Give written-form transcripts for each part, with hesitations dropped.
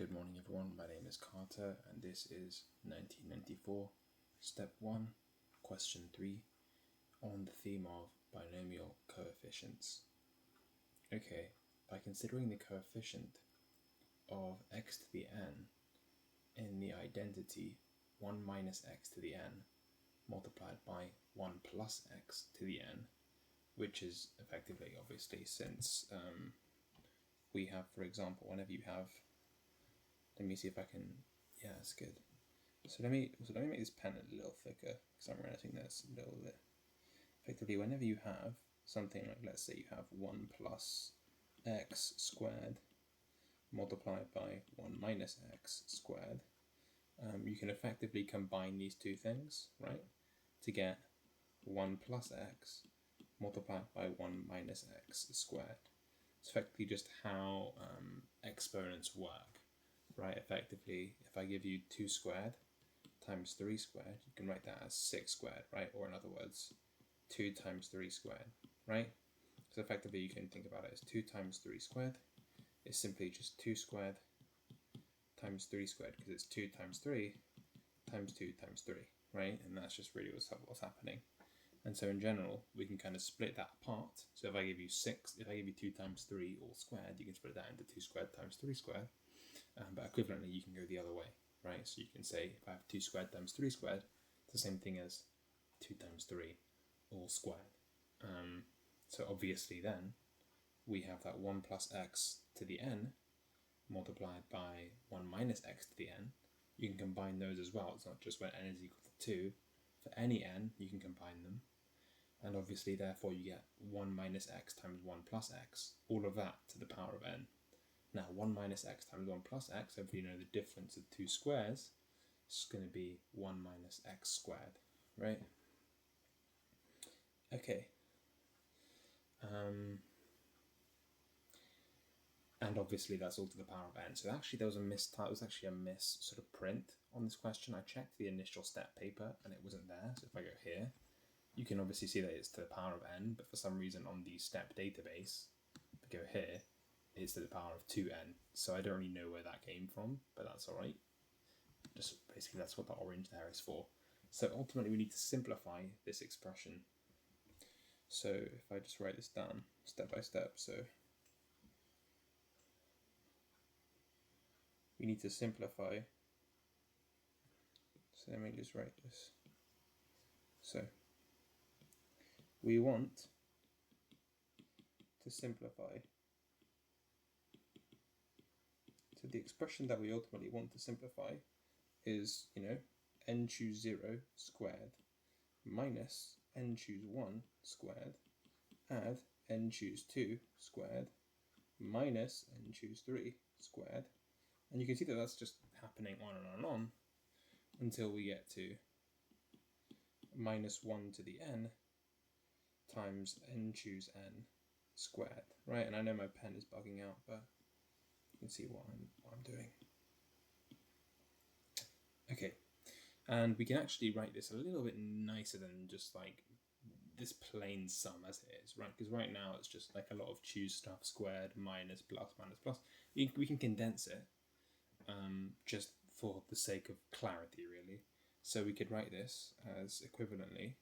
Good morning everyone, my name is Carter and this is 1994, Step 1, Question 3, on the theme of binomial coefficients. Okay, by considering the coefficient of x to the n in the identity 1 minus x to the n multiplied by 1 plus x to the n, which is effectively, obviously, since we have, for example, whenever you have, let me see if I can, yeah, that's good. So let me make this pen a little thicker because I'm realizing that's a little bit. Effectively, whenever you have something like, let's say you have 1 plus x squared multiplied by 1 minus x squared, you can effectively combine these two things, right, to get 1 plus x multiplied by 1 minus x squared. It's effectively just how exponents work, right? Effectively, if I give you 2 squared times 3 squared, you can write that as 6 squared, right? Or in other words, 2 times 3 squared, right? So effectively, you can think about it as 2 times 3 squared is simply just 2 squared times 3 squared, because it's 2 times 3 times 2 times 3, right? And that's just really what's happening. And so in general, we can kind of split that apart. So if I give you 2 times 3 all squared, you can split that into 2 squared times 3 squared. But equivalently, you can go the other way, right? So you can say if I have 2 squared times 3 squared, it's the same thing as 2 times 3 all squared. So obviously then, we have that 1 plus x to the n multiplied by 1 minus x to the n. You can combine those as well. It's not just when n is equal to 2. For any n, you can combine them. And obviously, therefore, you get 1 minus x times 1 plus x, all of that to the power of n. Now, 1 minus x times 1 plus x, if you know the difference of two squares, it's going to be 1 minus x squared, right? Okay. And obviously, that's all to the power of n. So actually, there was a miss sort of print on this question. I checked the initial step paper, and it wasn't there. So if I go here, you can obviously see that it's to the power of n, but for some reason on the step database, if I go here, it's to the power of 2n. So I don't really know where that came from, but that's all right. Just basically that's what the orange there is for. So ultimately we need to simplify this expression. So if I just write this down step by step, so we need to simplify. So let me just write this. So we want to simplify. So the expression that we ultimately want to simplify is, n choose 0 squared minus n choose 1 squared add n choose 2 squared minus n choose 3 squared. And you can see that that's just happening on and on and on until we get to minus 1 to the n times n choose n squared, right? And I know my pen is bugging out, but you can see what I'm doing. Okay, and we can actually write this a little bit nicer than just like this plain sum as it is, right? Because right now it's just like a lot of choose stuff, squared, minus, plus, minus, plus. We can condense it just for the sake of clarity, really. So we could write this as equivalently,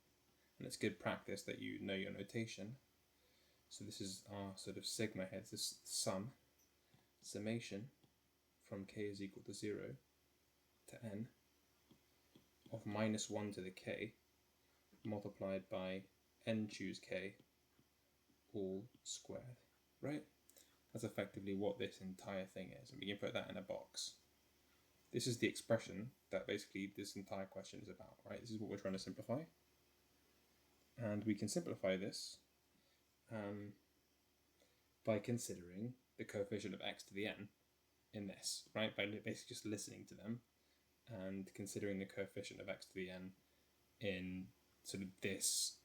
and it's good practice that you know your notation. So this is our sort of sigma here, this summation from k is equal to 0 to n of minus 1 to the k multiplied by n choose k all squared, right? That's effectively what this entire thing is, and we can put that in a box. This is the expression that basically this entire question is about, right? This is what we're trying to simplify. And we can simplify this by considering the coefficient of x to the n in this, right? By basically just listening to them and considering the coefficient of x to the n in sort of this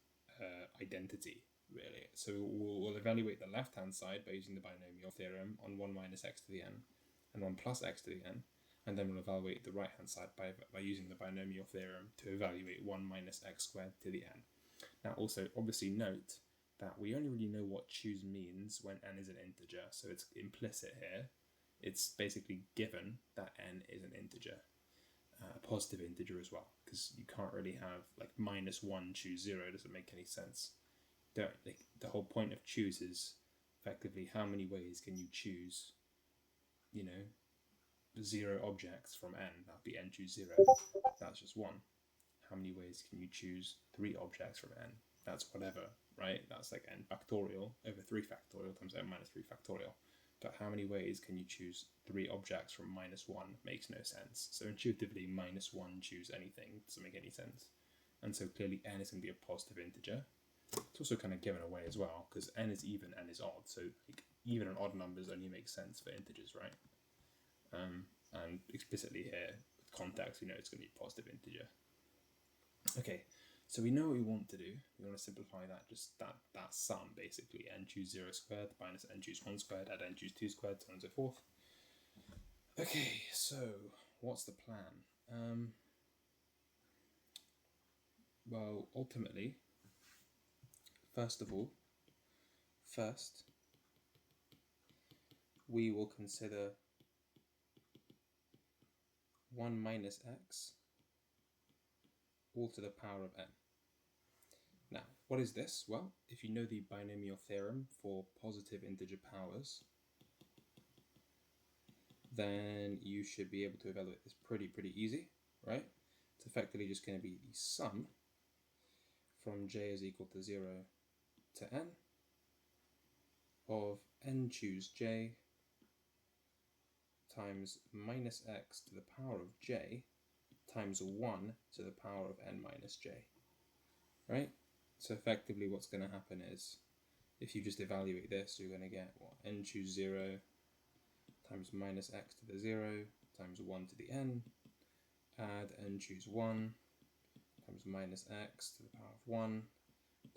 identity, really. So we'll evaluate the left-hand side by using the binomial theorem on 1 minus x to the n and 1 plus x to the n, and then we'll evaluate the right-hand side by using the binomial theorem to evaluate 1 minus x squared to the n. Now also, obviously note that we only really know what choose means when n is an integer, so it's implicit here. it's basically given that n is an integer, a positive integer as well, because you can't really have like -1 choose 0. It doesn't make any sense. The whole point of choose is effectively how many ways can you choose, 0 objects from n. That would be n choose 0. That's just 1. How many ways can you choose 3 objects from n? That's whatever, right? That's like n factorial over 3 factorial times n minus 3 factorial. But how many ways can you choose 3 objects from -1 makes no sense. So intuitively, -1 choose anything doesn't make any sense. And so clearly n is going to be a positive integer. It's also kind of given away as well, because n is even, n is odd. So like, even and odd numbers only make sense for integers, right? And explicitly here, with context, we know it's going to be a positive integer. Okay, so we know what we want to do. We want to simplify that, just that sum, basically. N choose 0 squared minus n choose 1 squared add n choose 2 squared, so on and so forth. Okay, so what's the plan? Well, ultimately, first, we will consider 1 minus x all to the power of n. Now, what is this? Well, if you know the binomial theorem for positive integer powers, then you should be able to evaluate this pretty easy, right? It's effectively just going to be the sum from j is equal to 0 to n of n choose j times minus x to the power of j times 1 to the power of n minus j, right? So effectively what's going to happen is, if you just evaluate this, you're going to get what? N choose 0 times minus x to the 0 times 1 to the n, add n choose 1 times minus x to the power of 1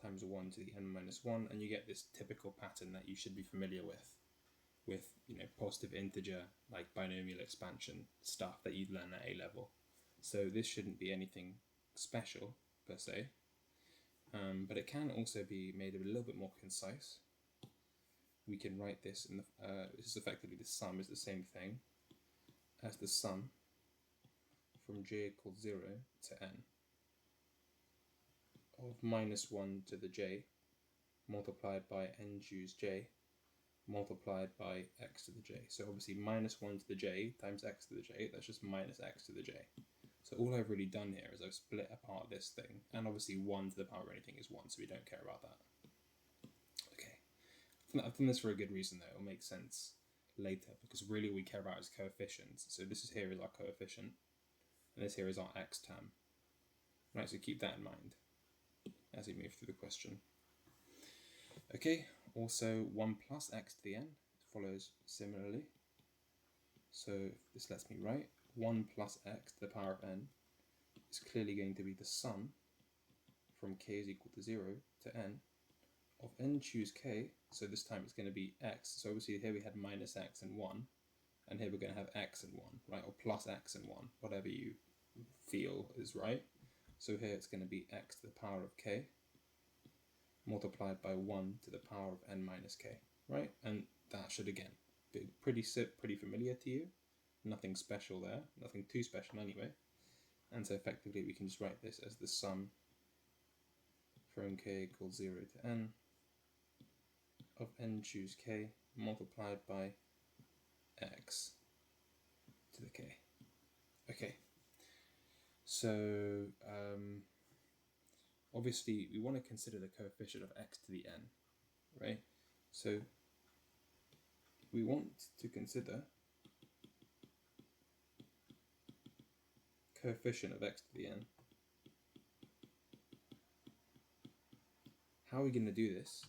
times 1 to the n minus 1, and you get this typical pattern that you should be familiar with positive integer, like binomial expansion stuff that you'd learn at A level. So this shouldn't be anything special per se, but it can also be made a little bit more concise. We can write this in the, this is effectively the sum is the same thing as the sum from j equals 0 to n of -1 to the j multiplied by n choose j multiplied by x to the j. So obviously -1 to the j times x to the j, that's just minus x to the j. So all I've really done here is I've split apart this thing, and obviously 1 to the power of anything is 1, so we don't care about that. Okay, I've done this for a good reason though. It'll make sense later, because really all we care about is coefficients. So this is here is our coefficient, and this here is our x term. Right, so keep that in mind as we move through the question. Okay, also 1 plus x to the n follows similarly. So this lets me write 1 plus x to the power of n is clearly going to be the sum from k is equal to 0 to n of n choose k. So this time it's going to be x. So obviously here we had minus x and 1, and here we're going to have x and 1, right? Or plus x and 1, whatever you feel is right. So here it's going to be x to the power of k multiplied by 1 to the power of n minus k, right? And that should again be pretty familiar to you. Nothing special there, nothing too special anyway. And so effectively we can just write this as the sum from k equals 0 to n of n choose k multiplied by x to the k. Okay, so obviously we want to consider the coefficient of x to the n, right? So we want to consider coefficient of x to the n. How are we going to do this?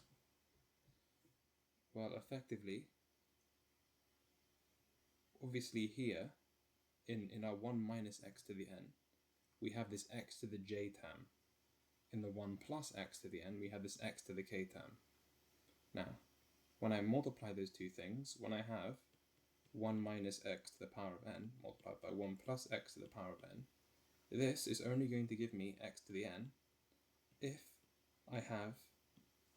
Well, effectively, obviously here in our 1 minus x to the n, we have this x to the j term. In the 1 plus x to the n, we have this x to the k term. Now, when I multiply those two things, when I have 1 minus x to the power of n multiplied by 1 plus x to the power of n, this is only going to give me x to the n if I have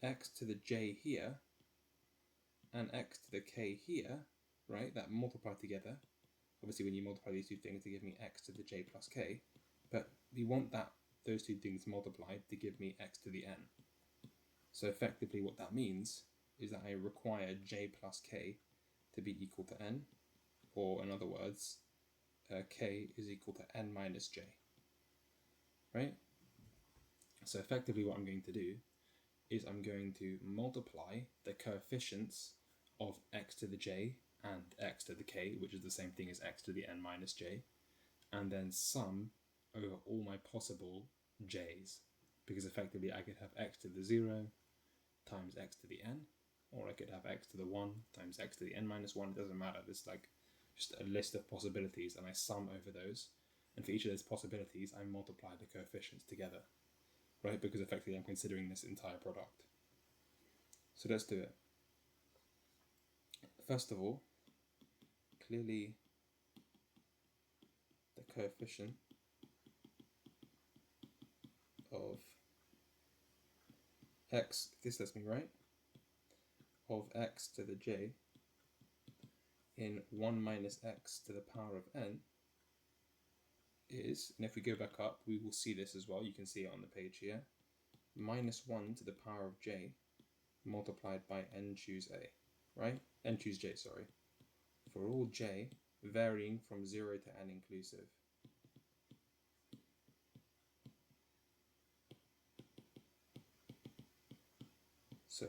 x to the j here and x to the k here, right, that multiply together. Obviously, when you multiply these two things, they give me x to the j plus k, but we want those two things multiplied to give me x to the n. So effectively what that means is that I require j plus k to be equal to n, or in other words, k is equal to n minus j, right? So effectively what I'm going to do is I'm going to multiply the coefficients of x to the j and x to the k, which is the same thing as x to the n minus j, and then sum over all my possible j's, because effectively I could have x to the 0 times x to the n, or I could have x to the 1 times x to the n minus 1, it doesn't matter, there's like just a list of possibilities and I sum over those, and for each of those possibilities I multiply the coefficients together, right, because effectively I'm considering this entire product. So let's do it. First of all, clearly the coefficient of x, if this lets me right, of x to the j in 1 minus x to the power of n is, and if we go back up, we will see this as well, you can see it on the page here, minus 1 to the power of j multiplied by n choose a, right? N choose j, sorry. For all j varying from 0 to n inclusive. So,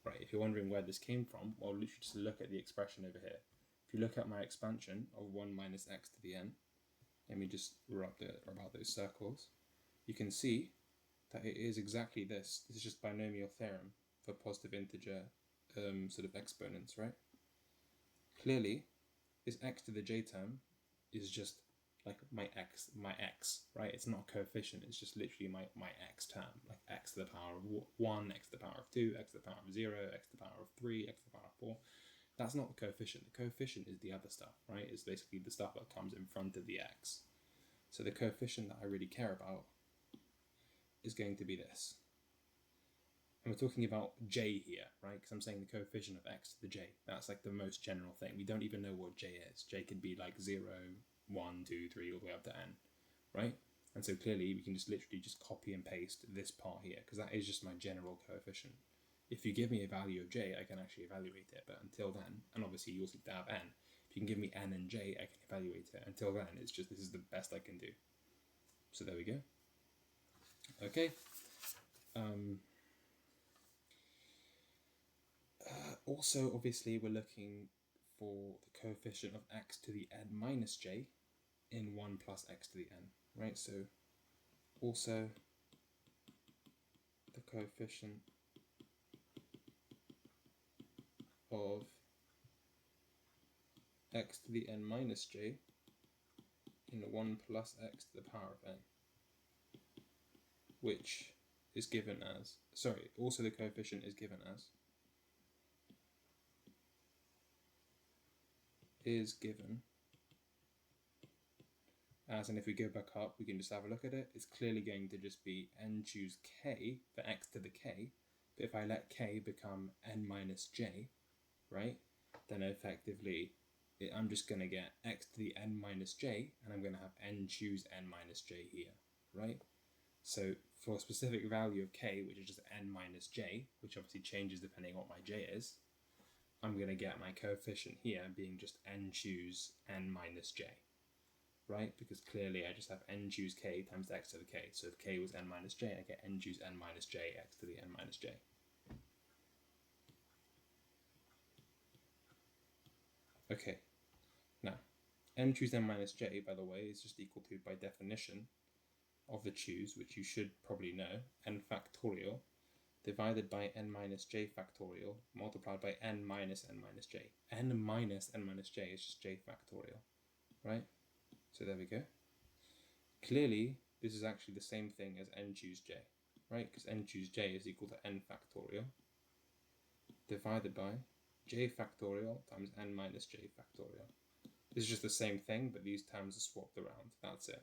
right, if you're wondering where this came from, well, literally just look at the expression over here. If you look at my expansion of 1 minus x to the n, let me just rub out those circles, you can see that it is exactly this. This is just binomial theorem for positive integer sort of exponents, right? Clearly, this x to the j term is just like my x, right? It's not a coefficient, it's just literally my x term, like x to the power of 1, x to the power of 2, x to the power of 0, x to the power of 3, x to the power of 4. That's not the coefficient. The coefficient is the other stuff, right? It's basically the stuff that comes in front of the x. So the coefficient that I really care about is going to be this. And we're talking about j here, right? Because I'm saying the coefficient of x to the j. That's like the most general thing. We don't even know what j is. J could be like 0, 1, 2, 3, all the way up to n, right? And so clearly we can just literally just copy and paste this part here, because that is just my general coefficient. If you give me a value of j, I can actually evaluate it, but until then, and obviously you also have n, if you can give me n and j, I can evaluate it. Until then, it's just, this is the best I can do. So there we go. Okay. Also, obviously, we're looking for the coefficient of x to the n minus j in 1 plus x to the n, right? So also the coefficient of x to the n minus j in 1 plus x to the power of n, which is given as, sorry, also the coefficient is given as, and if we go back up, we can just have a look at it. It's clearly going to just be n choose k for x to the k, but if I let k become n minus j, right, then effectively I'm just going to get x to the n minus j, and I'm going to have n choose n minus j here, right? So for a specific value of k, which is just n minus j, which obviously changes depending on what my j is, I'm going to get my coefficient here being just n choose n minus j, right? Because clearly I just have n choose k times x to the k. So if k was n minus j, I get n choose n minus j x to the n minus j. Okay, now n choose n minus j, by the way, is just equal to, by definition of the choose, which you should probably know, n factorial divided by n minus j factorial multiplied by n minus n minus j. N minus n minus j is just j factorial, right? So there we go. Clearly, this is actually the same thing as n choose j, right? Because n choose j is equal to n factorial divided by j factorial times n minus j factorial. This is just the same thing, but these terms are swapped around. That's it.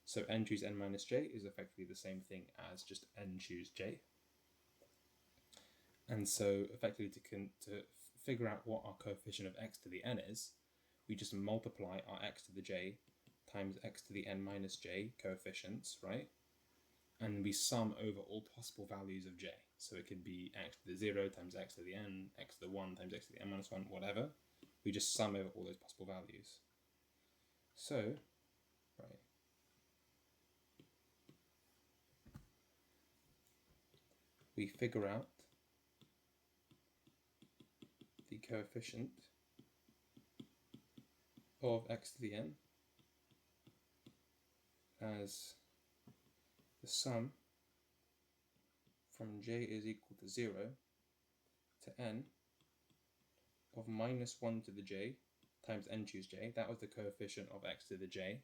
So n choose n minus j is effectively the same thing as just n choose j. And so effectively figure out what our coefficient of x to the n is, we just multiply our x to the j times x to the n minus j coefficients, right? And we sum over all possible values of j. So it could be x to the 0 times x to the n, x to the 1 times x to the n minus 1, whatever. We just sum over all those possible values. So, right, we figure out the coefficient of x to the n as the sum from j is equal to 0 to n of minus 1 to the j times n choose j. That was the coefficient of x to the j.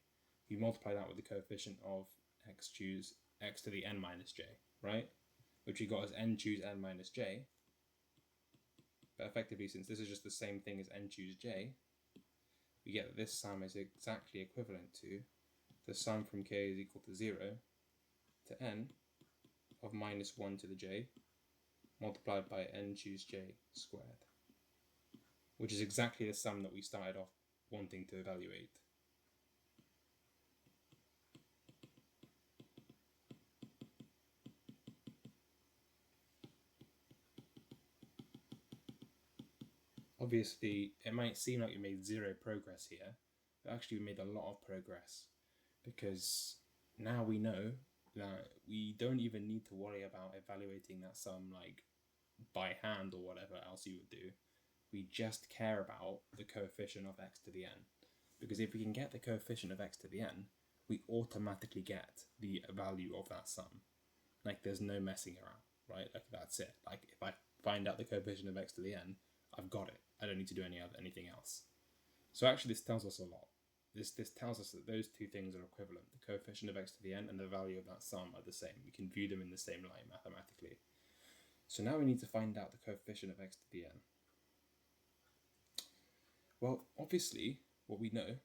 We multiply that with the coefficient of x choose x to the n minus j, right? Which we got as n choose n minus j. But effectively, since this is just the same thing as n choose j, we get that this sum is exactly equivalent to the sum from k is equal to 0 to n of minus 1 to the j multiplied by n choose j squared, which is exactly the sum that we started off wanting to evaluate. Obviously, it might seem like we made zero progress here, but actually we made a lot of progress, because now we know that we don't even need to worry about evaluating that sum like by hand or whatever else you would do. We just care about the coefficient of x to the n, because if we can get the coefficient of x to the n, we automatically get the value of that sum. Like, there's no messing around, right? Like, that's it. Like, if I find out the coefficient of x to the n, I've got it. I don't need to do anything else. So actually this tells us a lot. This tells us that those two things are equivalent. The coefficient of x to the n and the value of that sum are the same. We can view them in the same light mathematically. So now we need to find out the coefficient of x to the n. Well, obviously, what we know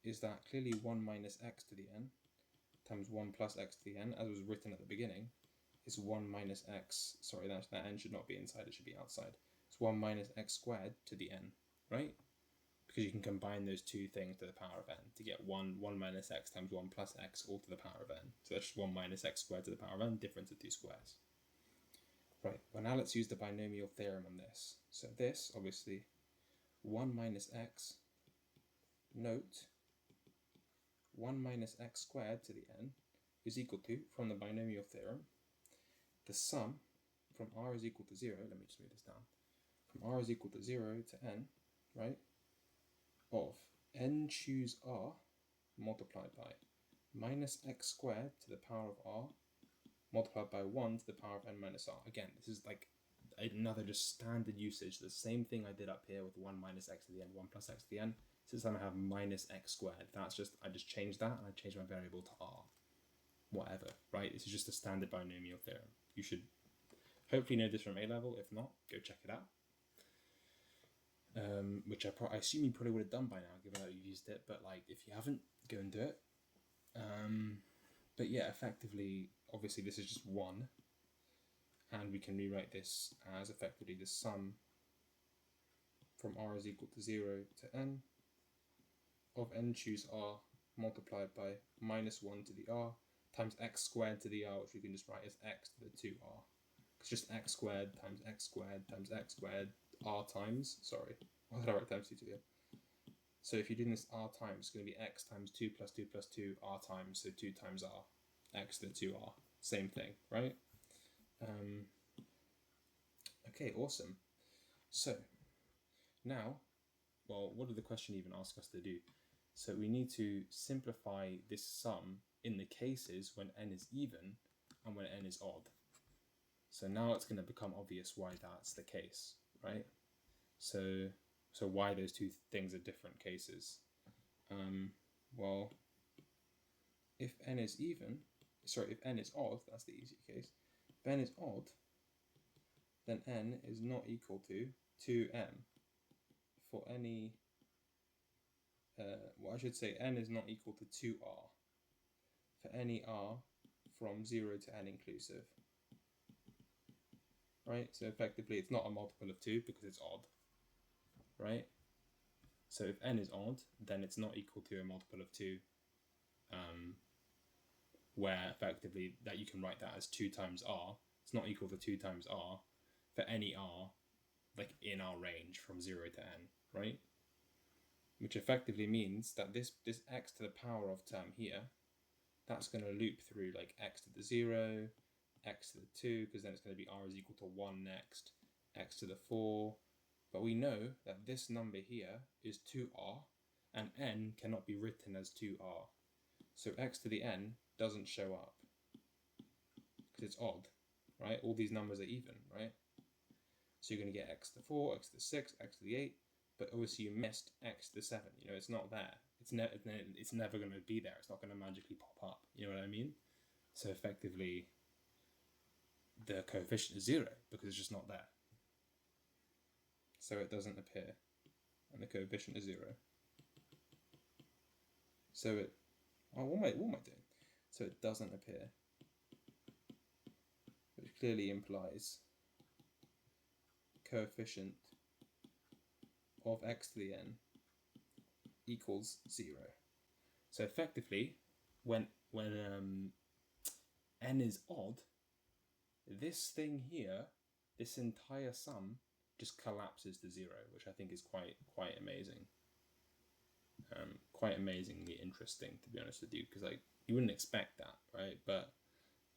is that clearly 1 minus x to the n times 1 plus x to the n, as was written at the beginning, is 1 minus x, sorry, that n should not be inside, it should be outside. It's 1 minus x squared to the n, right? Because you can combine those two things to the power of n to get 1 minus x times 1 plus x all to the power of n. So that's just 1 minus x squared to the power of n, difference of two squares. Right, well now let's use the binomial theorem on this. So this, obviously, 1 minus x, note, 1 minus x squared to the n is equal to, from the binomial theorem, the sum from r is equal to 0, let me just move this down, from r is equal to 0 to n, right, of n choose r multiplied by minus x squared to the power of r multiplied by 1 to the power of n minus r. Again, this is like another just standard usage, the same thing I did up here with 1 minus x to the n, 1 plus x to the n. Since I have minus x squared, that's just, I just changed that and I changed my variable to r. Whatever, right? This is just a standard binomial theorem. You should hopefully know this from A level. If not, go check it out. Which I assume you probably would have done by now, given that you used it. But like, if you haven't, go and do it. But yeah, effectively, obviously this is just 1. And we can rewrite this as effectively the sum from r is equal to 0 to n of n choose r multiplied by minus 1 to the r times x squared to the r, which we can just write as x to the 2r. It's just x squared times x squared times x squared r times, sorry, why did I write times 2 to the? So if you're doing this r times, it's going to be x times 2 plus 2 plus 2 r times, so 2 times r, x to the 2r, same thing, right? Okay, awesome. So now, well, what did the question even ask us to do? So we need to simplify this sum in the cases when n is even and when n is odd. So now it's going to become obvious why that's the case, right? So why those two things are different cases. Well, if n is even, sorry, if n is odd, that's the easy case. If n is odd, then n is not equal to 2m for any, well, I should say n is not equal to 2r for any r from 0 to n inclusive. right? So effectively it's not a multiple of 2 because it's odd, right? So if n is odd, then it's not equal to a multiple of 2, where effectively that you can write that as 2 times r. It's not equal to 2 times r for any r, like in our range from 0 to n, right? Which effectively means that this x to the power of term here, that's going to loop through like x to the 0, x to the 2, because then it's going to be r is equal to 1 next, x to the 4. But we know that this number here is 2r, and n cannot be written as 2r. So x to the n doesn't show up because it's odd, right? All these numbers are even, right? So you're going to get x to the 4, x to the 6, x to the 8, but obviously you missed x to the 7. You know, it's not there. It's never going to be there. It's not going to magically pop up. You know what I mean? So effectively, the coefficient is 0 because it's just not there. So it doesn't appear, and the coefficient is 0. So it, what am I doing? So it doesn't appear, which clearly implies coefficient of x to the n equals 0. So effectively, when n is odd, this thing here, this entire sum, just collapses to 0, which I think is quite amazing. Quite amazingly interesting, to be honest with you, because like you wouldn't expect that, right? But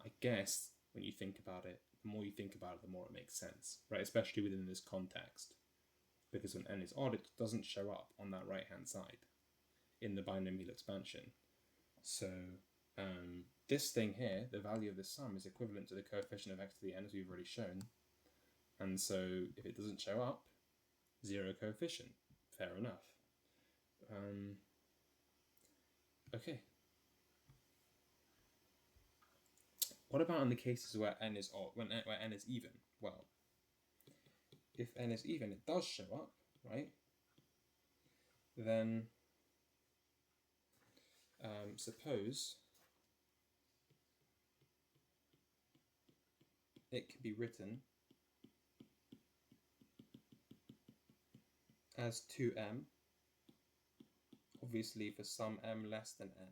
I guess when you think about it, the more you think about it, the more it makes sense, right? Especially within this context, because when n is odd, it doesn't show up on that right-hand side in the binomial expansion. So this thing here, the value of this sum, is equivalent to the coefficient of x to the n, as we've already shown. And so if it doesn't show up, 0 coefficient. Fair enough. Okay. What about in the cases where n is odd, where n is even? Well, if n is even, it does show up, right? Then suppose it can be written as 2m, obviously for some m less than n,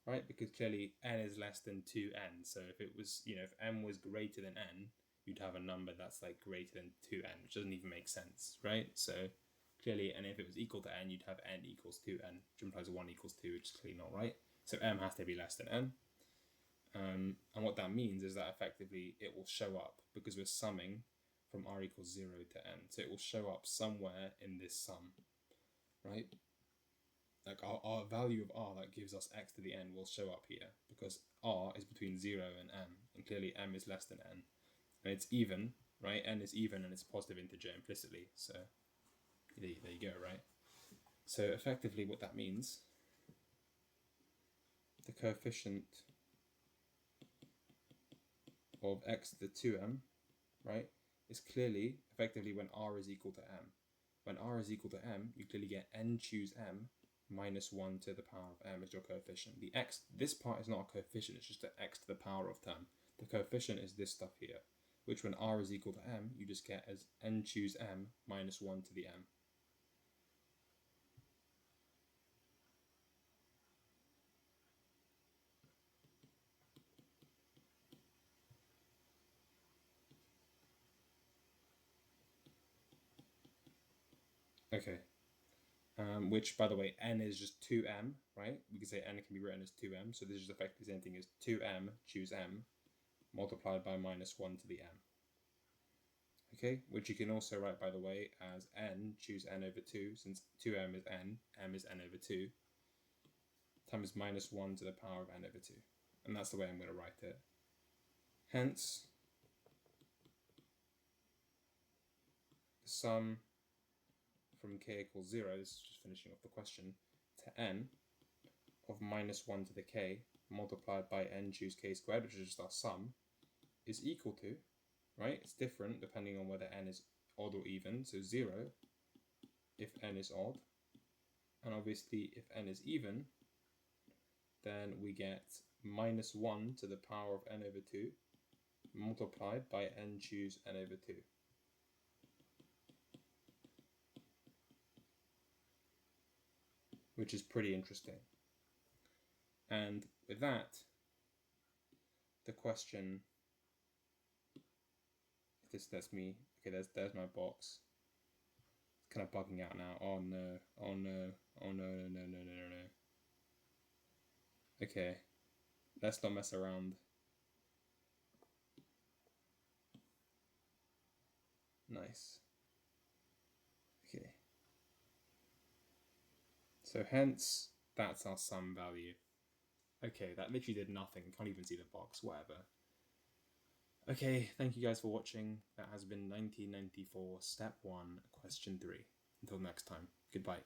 right? Because clearly n is less than 2n, so if it was, you know, if m was greater than n, you'd have a number that's like greater than 2n, which doesn't even make sense, right? So clearly, and if it was equal to n, you'd have n equals 2n, which implies 1 equals 2, which is clearly not right. So m has to be less than n. And what that means is that effectively it will show up because we're summing from r equals 0 to n. So it will show up somewhere in this sum, right? Like our value of r that gives us x to the n will show up here because r is between 0 and m, and clearly m is less than n. And it's even, right? N is even and it's a positive integer implicitly. So there you go, right? So effectively what that means, the coefficient of x to the 2m, right, is clearly effectively when r is equal to m. When r is equal to m, you clearly get n choose m minus 1 to the power of m as your coefficient. The x, this part is not a coefficient, it's just the x to the power of term. The coefficient is this stuff here, which when r is equal to m, you just get as n choose m minus 1 to the m. Okay. Which, by the way, n is just 2m, right? We can say n can be written as 2m, so this is effectively the same thing as 2m choose m multiplied by minus 1 to the m. Okay, which you can also write, by the way, as n choose n over 2, since 2m is n, m is n over 2, times minus 1 to the power of n over 2. And that's the way I'm going to write it. Hence, the sum from k equals 0, this is just finishing off the question, to n of minus 1 to the k multiplied by n choose k squared, which is just our sum, is equal to, right? It's different depending on whether n is odd or even, so 0 if n is odd, and obviously if n is even, then we get minus 1 to the power of n over 2 multiplied by n choose n over 2. Which is pretty interesting. And with that, the question, that's me. Okay, there's my box. It's kind of bugging out now. Oh no, oh no, oh no, no, no, no, no, no. Okay, let's not mess around. Nice. Okay. So hence, that's our sum value. Okay, that literally did nothing. Can't even see the box, whatever. Okay, thank you guys for watching. That has been 1994, Step 1, Question 3. Until next time, goodbye.